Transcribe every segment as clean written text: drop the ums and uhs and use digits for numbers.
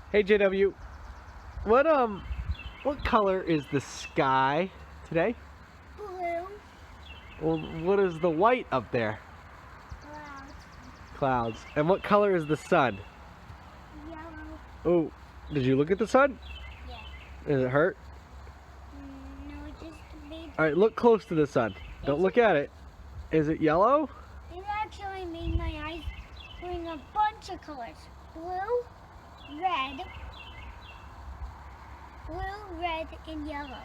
Hey JW, what what color is the sky today? Blue, Well, what is the white up there? clouds, Clouds. And what color is the sun? yellow. Oh, did you look at the sun? Yeah. Does it hurt? No, it just made. All right, look close to the sun. Don't look at it. Is it yellow? It actually made my eyes bring a bunch of colors: blue, red, and yellow.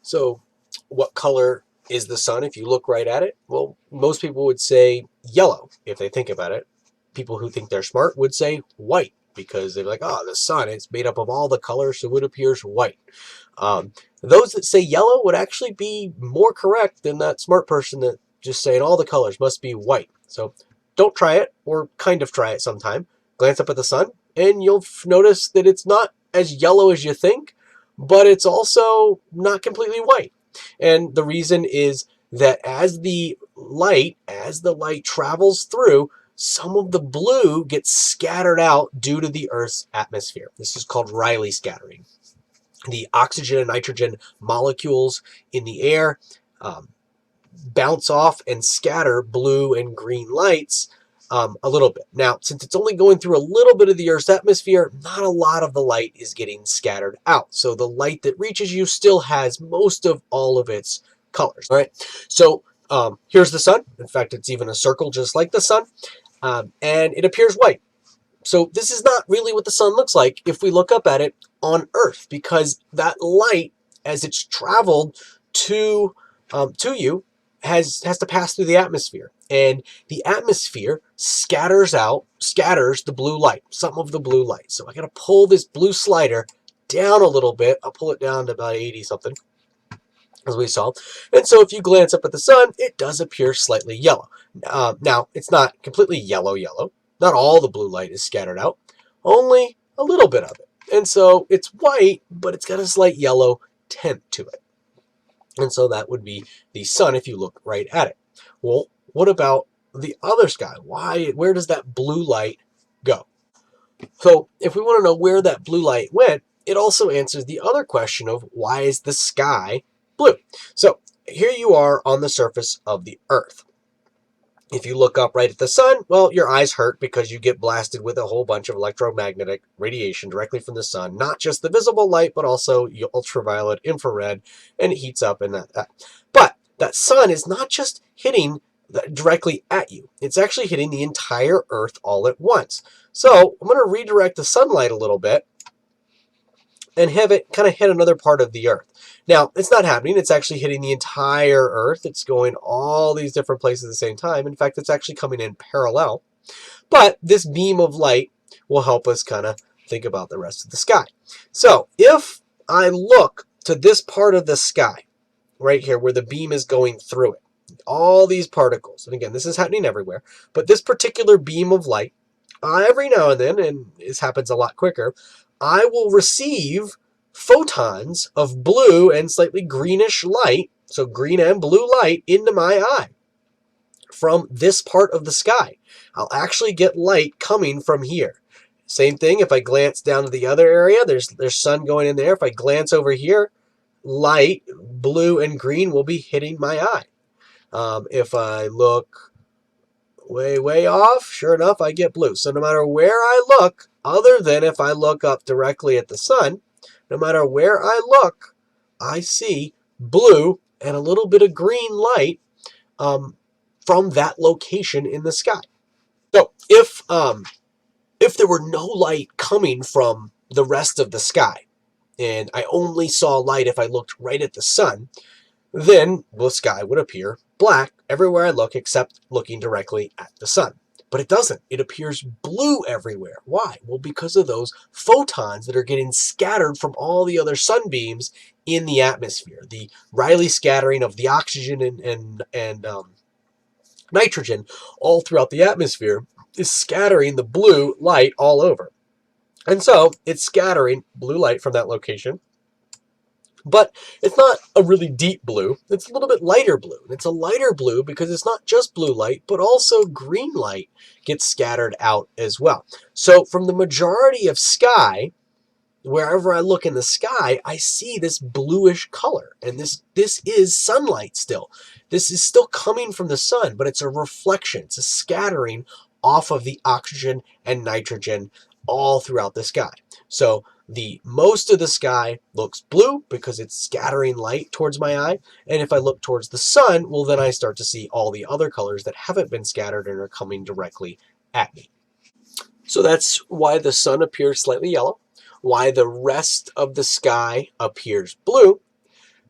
So, what color is the sun if you look right at it? Well, most people would say yellow if they think about it. People who think they're smart would say white because they're like, oh, the sun, it's made up of all the colors, so it appears white. Those that say yellow would actually be more correct than that smart person that just saying all the colors must be white. So, don't try it, or kind of try it sometime. Glance up at the sun, and you'll notice that it's not as yellow as you think, but it's also not completely white. And the reason is that as the light travels through, some of the blue gets scattered out due to the Earth's atmosphere. This is called Rayleigh scattering. The oxygen and nitrogen molecules in the air um, bounce off and scatter blue and green lights a little bit. Now, since it's only going through a little bit of the Earth's atmosphere, not a lot of the light is getting scattered out. So the light that reaches you still has most of all of its colors. All right. So here's the sun. In fact, it's even a circle just like the sun, and it appears white. So this is not really what the sun looks like if we look up at it on Earth, because that light, as it's traveled to you, has to pass through the atmosphere, and the atmosphere scatters the blue light, some of the blue light. So I got to pull this blue slider down a little bit. I'll pull it down to about 80 something, as we saw. And so if you glance up at the sun, it does appear slightly yellow. Now, it's not completely yellow. Not all the blue light is scattered out, only a little bit of it. And so it's white, but it's got a slight yellow tint to it. And so that would be the sun if you look right at it. Well, what about the other sky? Where does that blue light go? So if we want to know where that blue light went, it also answers the other question of why is the sky blue? So here you are on the surface of the Earth. If you look up right at the sun, well, your eyes hurt because you get blasted with a whole bunch of electromagnetic radiation directly from the sun, not just the visible light, but also ultraviolet, infrared, and it heats up and that. But that sun is not just hitting directly at you. It's actually hitting the entire Earth all at once. So I'm going to redirect the sunlight a little bit and have it kind of hit another part of the Earth. Now, it's not happening. It's actually hitting the entire Earth. It's going all these different places at the same time. In fact, it's actually coming in parallel. But this beam of light will help us kind of think about the rest of the sky. So if I look to this part of the sky, right here, where the beam is going through it, all these particles, and again, this is happening everywhere, but this particular beam of light, every now and then, and this happens a lot quicker, I will receive photons of blue and slightly greenish light, so green and blue light, into my eye from this part of the sky. I'll actually get light coming from here. Same thing if I glance down to the other area, there's sun going in there. If I glance over here, light, blue and green, will be hitting my eye. If I look way off, sure enough, I get blue. So no matter where I look, other than if I look up directly at the sun, no matter where I look, I see blue and a little bit of green light from that location in the sky. So if there were no light coming from the rest of the sky, and I only saw light if I looked right at the sun, then the sky would appear black everywhere I look except looking directly at the sun. But it doesn't. It appears blue everywhere. Why? Well, because of those photons that are getting scattered from all the other sunbeams in the atmosphere. The Rayleigh scattering of the oxygen and nitrogen all throughout the atmosphere is scattering the blue light all over. And so it's scattering blue light from that location But it's not a really deep blue. It's a little bit lighter blue. And it's a lighter blue because it's not just blue light, but also green light gets scattered out as well. So from the majority of sky, wherever I look in the sky, I see this bluish color. And this is sunlight still. This is still coming from the sun, but it's a reflection. It's a scattering off of the oxygen and nitrogen all throughout the sky. So the most of the sky looks blue because it's scattering light towards my eye. And if I look towards the sun, well, then I start to see all the other colors that haven't been scattered and are coming directly at me. So that's why the sun appears slightly yellow, why the rest of the sky appears blue,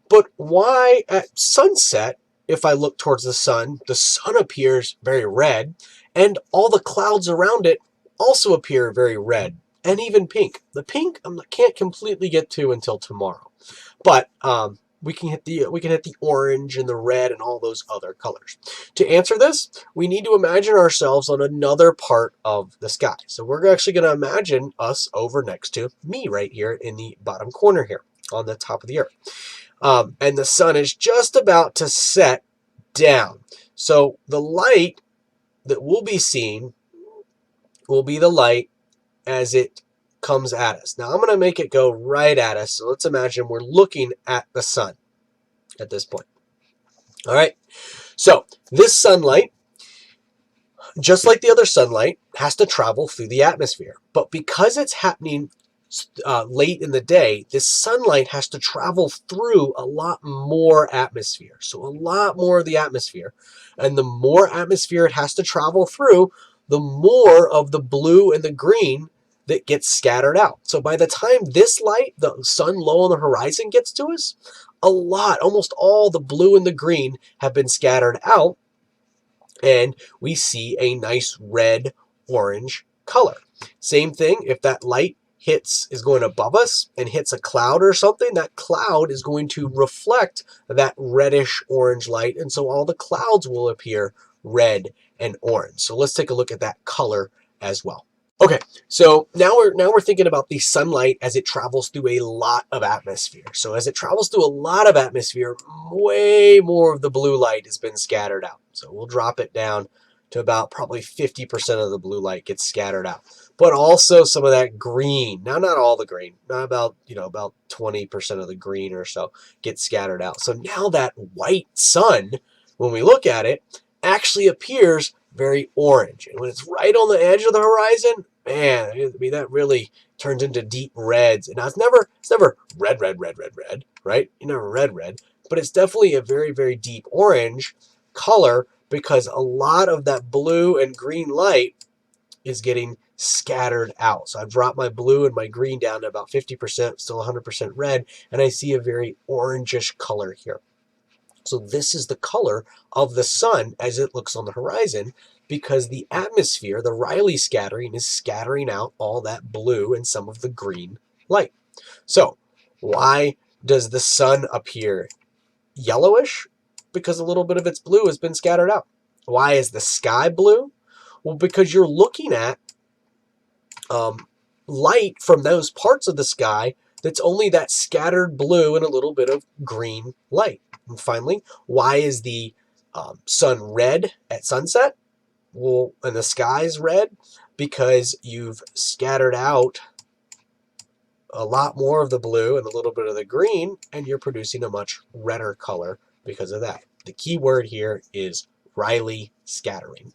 but why at sunset, if I look towards the sun appears very red, and all the clouds around it also appear very red, and even pink. The pink I can't completely get to until tomorrow, but we can hit the orange and the red and all those other colors. To answer this, we need to imagine ourselves on another part of the sky. So we're actually going to imagine us over next to me right here in the bottom corner here on the top of the earth. And the sun is just about to set down. So the light that we'll be seeing will be the light as it comes at us. Now I'm going to make it go right at us. So let's imagine we're looking at the sun at this point. All right. So this sunlight, just like the other sunlight, has to travel through the atmosphere. But because it's happening late in the day, this sunlight has to travel through a lot more atmosphere. So a lot more of the atmosphere. And the more atmosphere it has to travel through, the more of the blue and the green that gets scattered out. So by the time this light, the sun low on the horizon, gets to us, almost all the blue and the green have been scattered out, and we see a nice red orange color. Same thing if that light is going above us and hits a cloud or something, that cloud is going to reflect that reddish orange light, and so all the clouds will appear red and orange. So let's take a look at that color as well. Okay, so now we're thinking about the sunlight as it travels through a lot of atmosphere. So as it travels through a lot of atmosphere, way more of the blue light has been scattered out. So we'll drop it down to about probably 50% of the blue light gets scattered out. But also some of that green. Now, not all the green, not about 20% of the green or so gets scattered out. So now that white sun, when we look at it, actually appears very orange. And when it's right on the edge of the horizon, man, I mean, that really turns into deep reds. And now it's never red, right? You never red, but it's definitely a very, very deep orange color because a lot of that blue and green light is getting scattered out. So I've dropped my blue and my green down to about 50%, still 100% red, and I see a very orangish color here. So this is the color of the sun as it looks on the horizon because the atmosphere, the Rayleigh scattering, is scattering out all that blue and some of the green light. So why does the sun appear yellowish? Because a little bit of its blue has been scattered out. Why is the sky blue? Well, because you're looking at light from those parts of the sky that's only that scattered blue and a little bit of green light. And finally, why is the sun red at sunset? Well, and the sky's red because you've scattered out a lot more of the blue and a little bit of the green, and you're producing a much redder color because of that. The key word here is Rayleigh scattering.